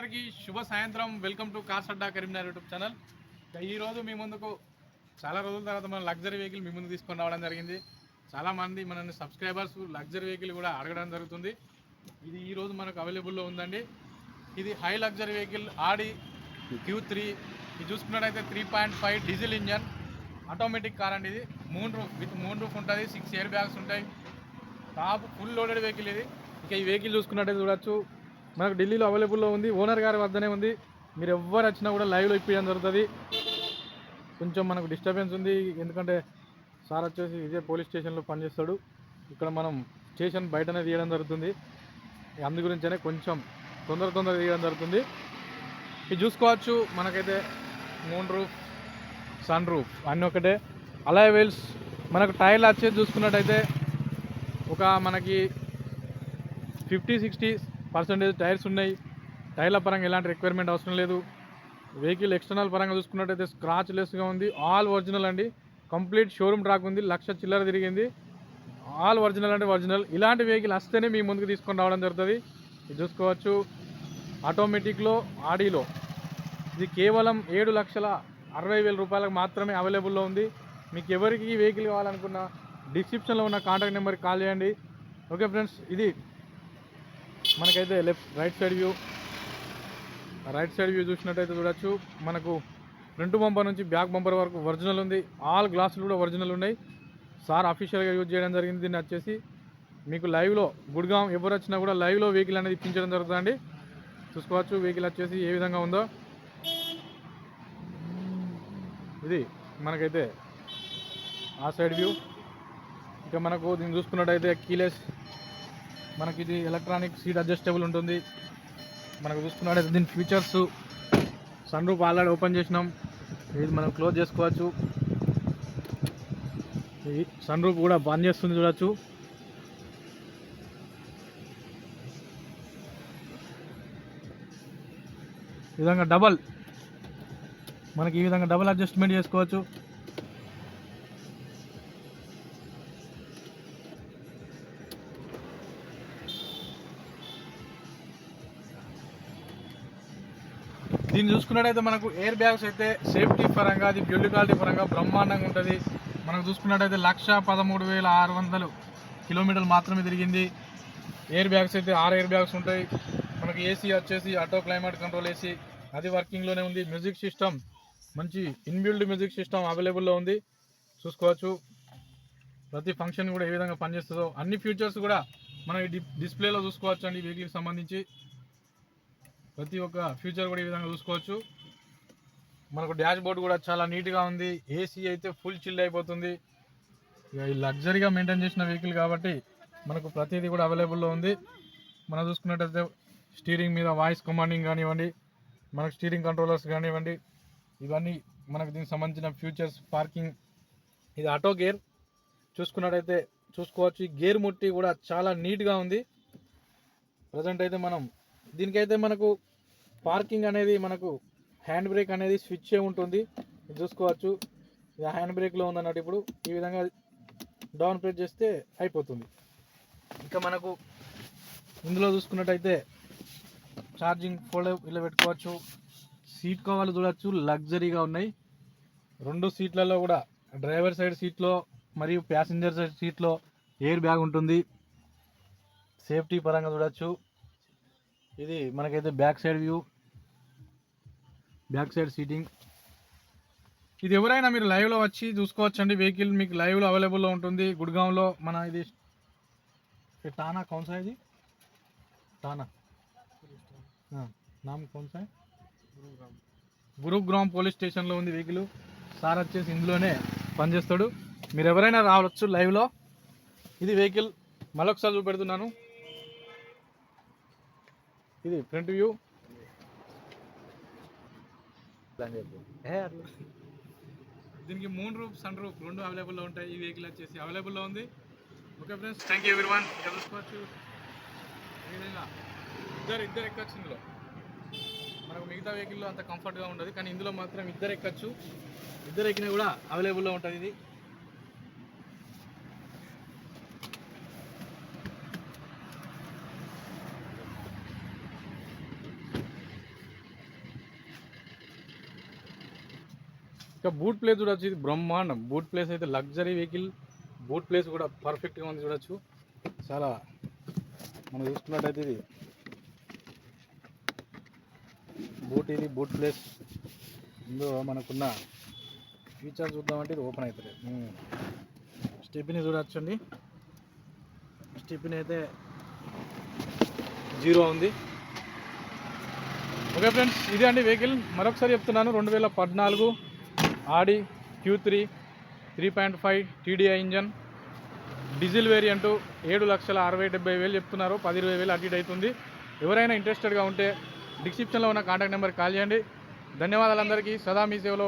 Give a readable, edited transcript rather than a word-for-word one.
అందరికీ శుభ సాయంత్రం. Welcome to cars Adda Karimnagar YouTube channel. ఈ రోజు మీ ముందుకు చాలా రోజుల తర్వాత మన లగ్జరీ వెహికల్ మీ ముందు తీసుకొని రావడం జరిగింది. చాలామంది మన సబ్స్క్రైబర్స్ లగ్జరీ వెహికల్ కూడా అడగడం జరుగుతుంది. ఇది ఈరోజు మనకు అవైలబుల్లో ఉందండి. ఇది హై లగ్జరీ వెహికల్ ఆడి Q3. ఇది చూసుకున్నట్టయితే 3.5 డీజిల్ ఇంజన్ ఆటోమేటిక్ కార్ అండి. ఇది మూన్ రూఫ్ ఉంటుంది, 6 ఎయిర్ బ్యాగ్స్ ఉంటాయి. టాప్ ఫుల్ లోడెడ్ వెహికల్ ఇది. ఇక ఈ వెహికల్ చూసుకున్నట్టయితే చూడొచ్చు, మనకు ఢిల్లీలో అవైలబుల్లో ఉంది. ఓనర్ గారి వద్దనే ఉంది. మీరు ఎవ్వరు వచ్చినా కూడా లైవ్లో ఇప్పించడం జరుగుతుంది. కొంచెం మనకు డిస్టర్బెన్స్ ఉంది, ఎందుకంటే సార్ వచ్చేసి ఇదే పోలీస్ స్టేషన్లో పనిచేస్తాడు. ఇక్కడ మనం స్టేషన్ బయటనే తీయడం జరుగుతుంది. అందు గురించనే కొంచెం తొందర తీయడం జరుగుతుంది. ఇది చూసుకోవచ్చు, మనకైతే మూన్ రూఫ్, సన్ రూఫ్ అన్నీ ఒకటే. అలాయ్ వీల్స్ మనకు టైర్లు వచ్చేది చూసుకున్నట్టయితే ఒక మనకి 50-60% టైర్స్ ఉన్నాయి. టైర్ల పరంగా ఎలాంటి రిక్వైర్మెంట్ అవసరం లేదు. వెహికల్ ఎక్స్టర్నల్ పరంగా చూసుకున్నట్టయితే స్క్రాచ్ లెస్గా ఉంది. ఆల్ ఒరిజినల్ అండి. కంప్లీట్ షోరూమ్ ట్రాక్ ఉంది. 1,00,000 చిల్లర తిరిగింది. ఆల్ ఒరిజినల్ అంటే ఒరిజినల్. ఇలాంటి వెహికల్ వస్తేనే మీ ముందుకు తీసుకొని రావడం జరుగుతుంది. ఇది చూసుకోవచ్చు, ఆటోమేటిక్లో ఆడీలో ఇది కేవలం 7,60,000 రూపాయలకు మాత్రమే అవైలబుల్లో ఉంది. మీకు ఎవరికి ఈ వెహికల్ కావాలనుకున్నా డిస్క్రిప్షన్లో ఉన్న కాంటాక్ట్ నెంబర్కి కాల్ చేయండి. ఓకే ఫ్రెండ్స్, ఇది మనకైతే రైట్ సైడ్ వ్యూ చూసినట్టయితే చూడొచ్చు, మనకు ఫ్రంట్ బంపర్ నుంచి బ్యాక్ బంపర్ వరకు ఒరిజినల్ ఉంది. ఆల్ గ్లాసులు కూడా ఒరిజినల్ ఉన్నాయి. సార్ అఫీషియల్గా యూజ్ చేయడం జరిగింది. దీన్ని వచ్చేసి మీకు లైవ్లో గుడ్గాం ఎవరు వచ్చినా కూడా లైవ్లో వెహికల్ అనేది ఇప్పించడం జరుగుతుందండి. చూసుకోవచ్చు వెహికల్ వచ్చేసి ఏ విధంగా ఉందో. ఇది మనకైతే ఆ సైడ్ వ్యూ. ఇక మనకు దీన్ని చూసుకున్నట్టయితే కీలెస్, మనకి ఇది ఎలక్ట్రానిక్ సీట్ అడ్జస్టబుల్ ఉంటుంది. మనకు చూసుకున్నట్టయితే దీని features, sunroof already open చేసినాం. ఇది మనం క్లోజ్ చేసుకోవచ్చు. ఇది సన్ రూఫ్ కూడా బంద్ చేస్తుంది చూడొచ్చు. ఈ విధంగా మనకి ఈ విధంగా డబల్ అడ్జస్ట్మెంట్ చేసుకోవచ్చు. దీన్ని చూసుకున్నట్టయితే మనకు ఎయిర్ బ్యాగ్స్ అయితే సేఫ్టీ పరంగా, అది బిల్డ్ క్వాలిటీ పరంగా బ్రహ్మాండంగా ఉంటుంది. మనకు చూసుకున్నట్టయితే 1,13,600 కిలోమీటర్లు మాత్రమే తిరిగింది. ఎయిర్ బ్యాగ్స్ అయితే 6 ఎయిర్ బ్యాగ్స్ ఉంటాయి. మనకి ఏసీ వచ్చేసి ఆటో క్లైమేట్ కంట్రోల్ ఏసీ, అది వర్కింగ్లోనే ఉంది. మ్యూజిక్ సిస్టమ్, మంచి ఇన్బిల్డ్ మ్యూజిక్ సిస్టమ్ అవైలబుల్లో ఉంది. చూసుకోవచ్చు ప్రతి ఫంక్షన్ కూడా ఏ విధంగా పనిచేస్తుందో అన్ని ఫీచర్స్ కూడా మనం ఈ డిస్ప్లేలో చూసుకోవచ్చు అండి. వెహికల్కి సంబంధించి ప్రతి ఒక్క ఫీచర్ కూడా ఈ విధంగా చూసుకోవచ్చు. మనకు డాష్ బోర్డ్ కూడా చాలా నీట్గా ఉంది. ఏసీ అయితే ఫుల్ చిల్ అయిపోతుంది. ఇక ఈ లగ్జరీగా మెయింటైన్ చేసిన వెహికల్ కాబట్టి మనకు ప్రతిదీ కూడా అవైలబుల్లో ఉంది. మనం చూసుకున్నట్టయితే స్టీరింగ్ మీద వాయిస్ కమాండింగ్ కానివ్వండి, మనకు స్టీరింగ్ కంట్రోలర్స్ కానివ్వండి, ఇవన్నీ మనకు దీనికి సంబంధించిన ఫీచర్స్. పార్కింగ్, ఇది ఆటో గేర్ చూసుకున్నట్టయితే చూసుకోవచ్చు. ఈ గేర్ ముట్టి కూడా చాలా నీట్గా ఉంది. ప్రజెంట్ అయితే మనం దీనికైతే మనకు పార్కింగ్ అనేది, మనకు హ్యాండ్ బ్రేక్ అనేది స్విచ్ ఉంటుంది. ఇది చూసుకోవచ్చు, ఇది హ్యాండ్ బ్రేక్లో ఉందన్నట్టు. ఇప్పుడు ఈ విధంగా డౌన్ ప్రెస్ చేస్తే అయిపోతుంది. ఇంకా మనకు ఇందులో చూసుకున్నట్టయితే ఛార్జింగ్ ఫోల్డర్ ఇలా పెట్టుకోవచ్చు. సీట్ కవర్లు చూడవచ్చు, లగ్జరీగా ఉన్నాయి. 2 సీట్లలో కూడా డ్రైవర్ సైడ్ సీట్లో మరియు ప్యాసింజర్ సైడ్ సీట్లో ఎయిర్ బ్యాగ్ ఉంటుంది. సేఫ్టీ పరంగా చూడవచ్చు. ఇది మనకైతే back side view, back side seating. ఇది ఎవరైనా మీరు లైవ్లో వచ్చి చూసుకోవచ్చండి. వెహికల్ మీకు లైవ్లో అవైలబుల్లో ఉంటుంది. గుడ్గాంలో మన ఇది టానా కౌన్సా, ఇది టానా నామ్ కౌన్సా, గురుగ్రామ్ పోలీస్ స్టేషన్లో ఉంది వెహికల్. సార్ వచ్చేసి ఇందులోనే పనిచేస్తాడు. మీరు ఎవరైనా రావచ్చు లైవ్లో. ఇది వెహికల్ మరొకసారి చూపెడుతున్నాను. ఇది ఫ్రంట్ వ్యూ. దీనికి మూన్ రూఫ్, సన్ రూఫ్ 2 అవైలబుల్లో ఉంటాయి. ఈ వెహికల్ వచ్చేసి అవైలబుల్లో ఉంది. Okay friends, thank you everyone. ఇక్కడ చూసుకోవచ్చు ఈ విధంగా ఇద్దరు ఎక్కచ్చు. ఇందులో మనకు మిగతా వెహికల్లో అంత కంఫర్ట్గా ఉండదు, కానీ ఇందులో మాత్రం ఇద్దరు ఎక్కచ్చు. ఇద్దరు ఎక్కినా కూడా అవైలబుల్లో ఉంటుంది. ఇది ఇక బూట్ ప్లేస్ చూడొచ్చు, ఇది బ్రహ్మాండం. బూట్ ప్లేస్ అయితే లగ్జరీ వెహికల్, బూట్ ప్లేస్ కూడా పర్ఫెక్ట్గా ఉంది చూడొచ్చు. చాలా మనం చూసుకున్నట్టయితే ఇది బూట్ ప్లేస్. ఇందులో మనకున్న ఫీచర్ చూద్దామంటే ఇది ఓపెన్ అవుతుంది. స్టెప్ని చూడొచ్చండి, స్టెప్ని అయితే 0 ఉంది. ఓకే ఫ్రెండ్స్, ఇదే అండి వెహికల్. మరొకసారి చెప్తున్నాను, 2014 ఆడి Q3 3.5 TDI engine, diesel variant, 7,60,70,000 చెప్తున్నారు. 10,20,000 అటు ఇటు అవుతుంది. ఎవరైనా ఇంట్రెస్టెడ్గా ఉంటే డిస్క్రిప్షన్లో ఉన్న కాంటాక్ట్ నెంబర్కి కాల్ చేయండి. ధన్యవాదాలు అందరికీ. సదా మీ సేవలో